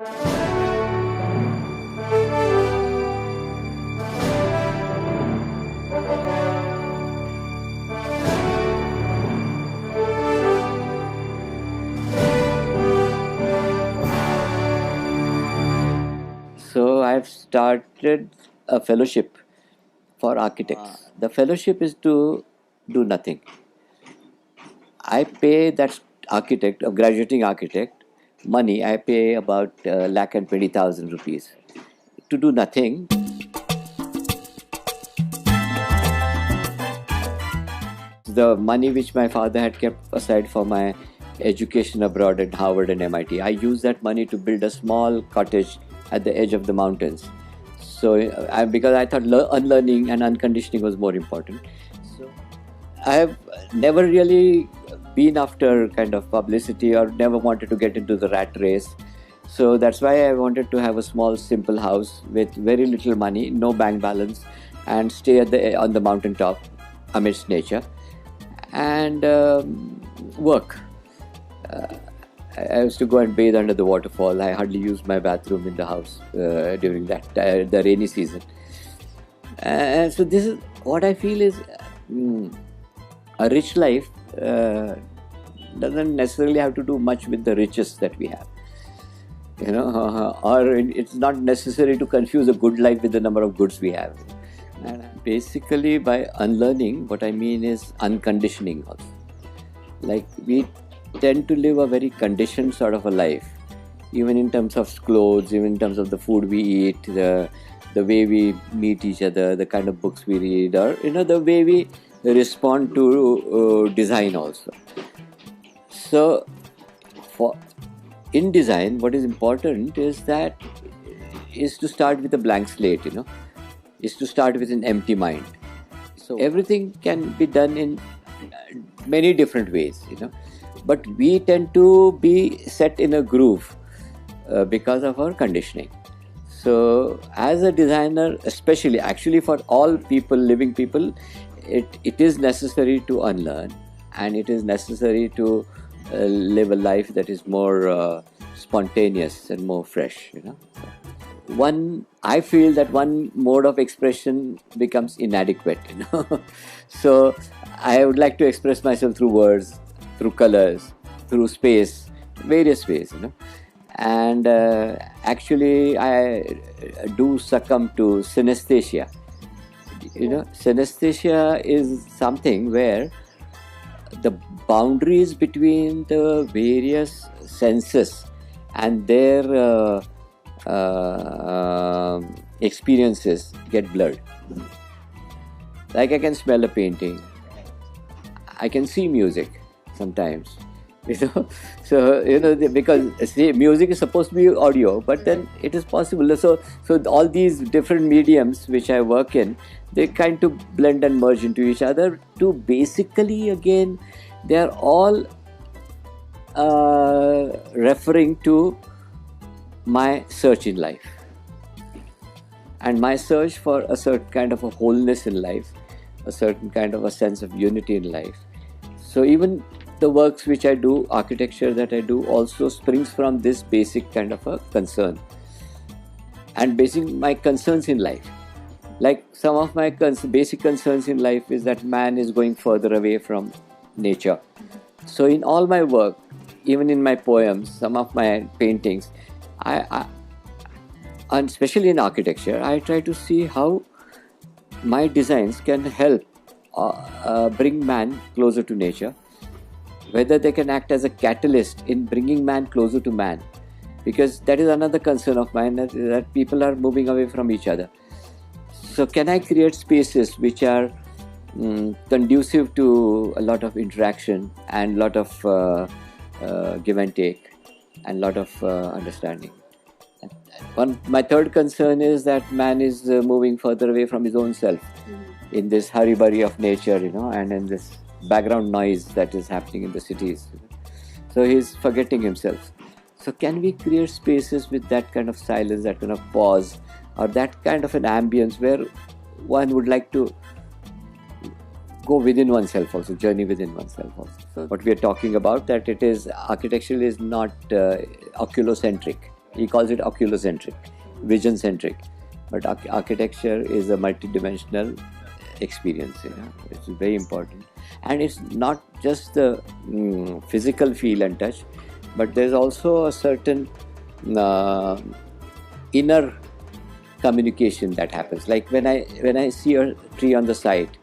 So I've started a fellowship for architects. The fellowship is to do nothing. I pay that architect, a graduating architect, money. I pay about lakh and 20,000 rupees to do nothing. The money which my father had kept aside for my education abroad at Harvard and MIT, I used that money to build a small cottage at the edge of the mountains. So, because I thought unlearning and unconditioning was more important. So, I have never really been after kind of publicity or never wanted to get into the rat race. So that's why I wanted to have a small, simple house with very little money, no bank balance, and stay on the mountaintop amidst nature and work. I used to go and bathe under the waterfall. I hardly used my bathroom in the house during the rainy season. So this is what I feel is a rich life doesn't necessarily have to do much with the riches that we have. Or it's not necessary to confuse a good life with the number of goods we have. And basically, by unlearning, what I mean is unconditioning also. Like we tend to live a very conditioned sort of a life, even in terms of clothes, even in terms of the food we eat, the way we meet each other, the kind of books we read, or the way we respond to design also. So, in design, what is important is to start with a blank slate. Is to start with an empty mind. So everything can be done in many different ways. But we tend to be set in a groove because of our conditioning. So as a designer, especially, actually for all people, living people, it is necessary to unlearn, and it is necessary to live a life that is more spontaneous and more fresh. I feel that one mode of expression becomes inadequate. So I would like to express myself through words, through colors, through space, various ways. And actually, I do succumb to synesthesia. Synesthesia is something where the boundaries between the various senses and their experiences get blurred. Like I can smell a painting, I can see music sometimes. So because music is supposed to be audio, but then it is possible. So all these different mediums which I work in, they kind of blend and merge into each other to basically, again, they are all referring to my search in life and my search for a certain kind of a wholeness in life, a certain kind of a sense of unity in life. So even the works which I do, architecture that I do, also springs from this basic kind of a concern and my concerns in life. Like some of my basic concerns in life is that man is going further away from nature. So in all my work, even in my poems, some of my paintings, and especially in architecture, I try to see how my designs can help bring man closer to nature, whether they can act as a catalyst in bringing man closer to man, because that is another concern of mine, that people are moving away from each other. So can I create spaces which are conducive to a lot of interaction and lot of give and take and lot of understanding. My third concern is that man is moving further away from his own self in this hurry-burry of nature, and in this background noise that is happening in the cities. So he's forgetting himself. So can we create spaces with that kind of silence, that kind of pause, or that kind of an ambience where one would like to go within oneself also, journey within oneself also. So what we are talking about, that it is, architecture is not oculocentric. He calls it oculocentric, vision-centric. But architecture is a multidimensional experience. It's very important. And it's not just the physical feel and touch, but there's also a certain inner communication that happens. Like when I see a tree on the side,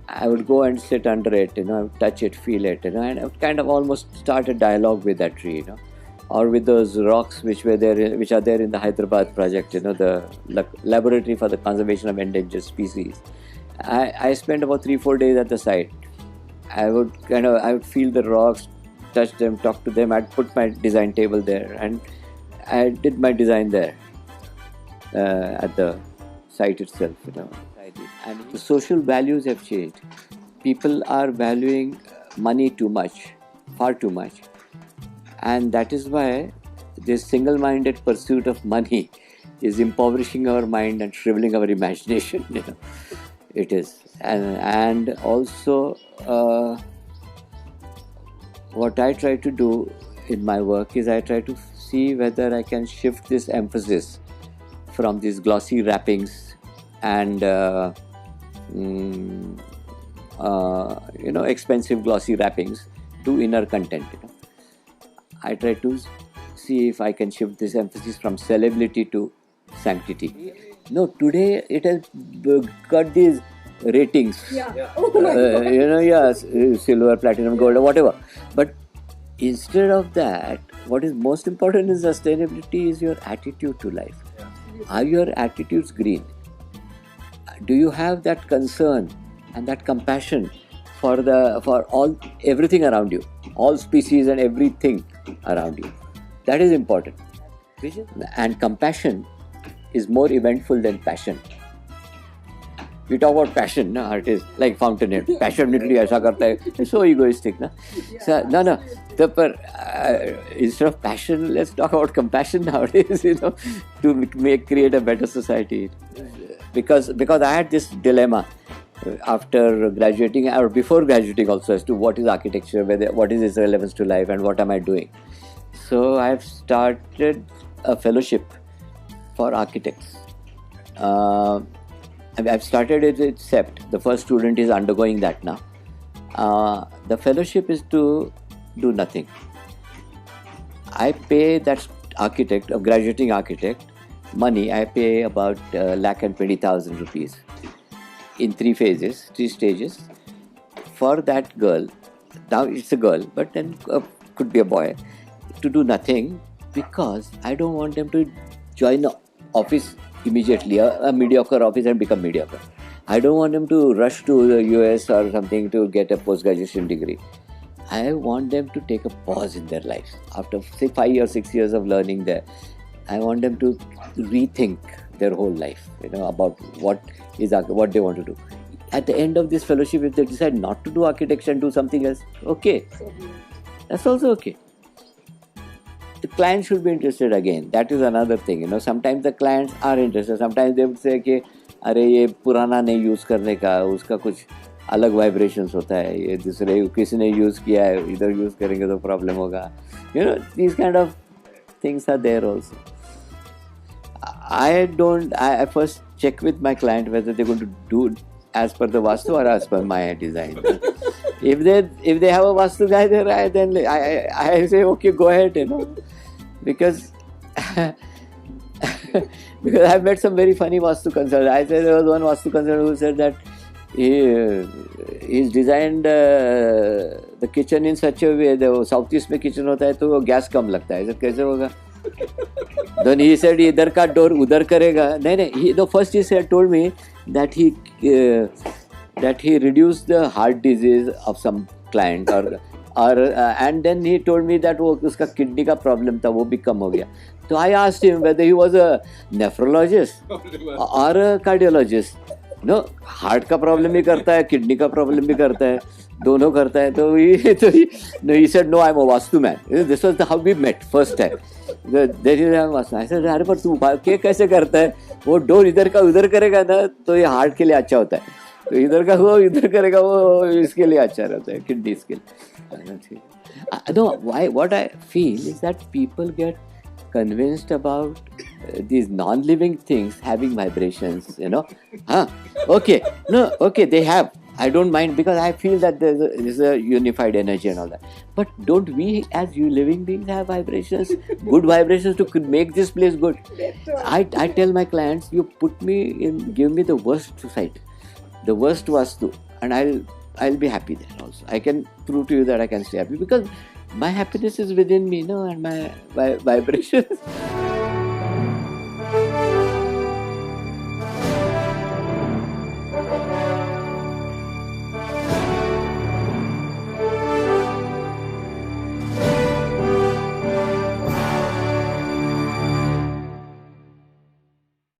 I would go and sit under it, I would touch it, feel it, and I would kind of almost start a dialogue with that tree, or with those rocks which are there in the Hyderabad project, the laboratory for the conservation of endangered species. I spent about 3-4 days at the site. I would feel the rocks, touch them, talk to them. I'd put my design table there, and I did my design there at the site itself. And the social values have changed. People are valuing money too much, far too much, and that is why this single-minded pursuit of money is impoverishing our mind and shriveling our imagination. It is, and also what I try to do in my work is I try to see whether I can shift this emphasis from these glossy wrappings and expensive glossy wrappings to inner content. I try to see if I can shift this emphasis from sellability to sanctity. No, today it has got these ratings. Silver, platinum, gold, or whatever. But instead of that, what is most important in sustainability is your attitude to life. Are your attitudes green? Do you have that concern and that compassion for everything around you, all species and everything around you? That is important. And compassion is more eventful than passion. We talk about passion, it is like fountainhead. Passionately aisa karta hai. It's so egoistic, na? So, no. Instead of passion, let's talk about compassion nowadays, to create a better society. Because I had this dilemma after graduating or before graduating also as to what is architecture, what is its relevance to life, and what am I doing. So I've started a fellowship for architects. I've started it with CEPT. The first student is undergoing that now. The fellowship is to do nothing. I pay that architect, a graduating architect, money. I pay about 1,20,000 rupees in 3 stages for that girl. Now it's a girl, but then could be a boy, to do nothing, because I don't want them to join the office immediately, a mediocre office, and become mediocre. I don't want them to rush to the US or something to get a post-graduation degree. I want them to take a pause in their lives. After say 5 or 6 years of learning there, I want them to rethink their whole life, about what they want to do. At the end of this fellowship, if they decide not to do architecture and do something else, okay. That's also okay. The client should be interested again. That is another thing. Sometimes the clients are interested. Sometimes they would say कि अरे ये पुराना नहीं use करने का, उसका कुछ अलग वाइब्रेशंस होता है, ये दूसरे किसी ने यूज़ किया है, इधर यूज़ करेंगे तो प्रॉब्लम होगा. These kind of things are there also. I first check with my client whether they're going to do as per the Vastu or as per my design. If they have a Vastu guy there, then I say, okay, go ahead, because I've met some very funny Vastu consultants. I said there was one Vastu consultant who said that he's designed the kitchen in such a way, the southeast में kitchen होता है तो वो gas कम लगता है. कैसे होगा? Then he said इधर का door उधर करेगा. नहीं. First he told me that he reduced the heart disease of some client and then he told me that वो उसका kidney का problem था, वो भी कम हो गया. So I asked him whether he was a nephrologist or a cardiologist. Heart का problem भी करता है, किडनी का प्रॉब्लम भी करता है, दोनों करता है. तो he said no, I'm a Vastu man. This was how we met first time. There is a Vastu. I said अरे पर तू कैसे करता है? वो डोर इधर का उधर करेगा ना तो ये हार्ट के लिए अच्छा होता है, तो इधर का वो इधर करेगा वो इसके लिए अच्छा रहता है, किडनीज के लिए. No, what I feel is that people get convinced about these non-living things having vibrations, okay, no, okay, they have. I don't mind because I feel that there's a unified energy and all that. But don't we as you living beings have vibrations, good vibrations to make this place good? I tell my clients, you put me in, give me the worst site, the worst vastu, and I'll be happy there also. I can prove to you that I can stay happy because my happiness is within me, and my vibrations.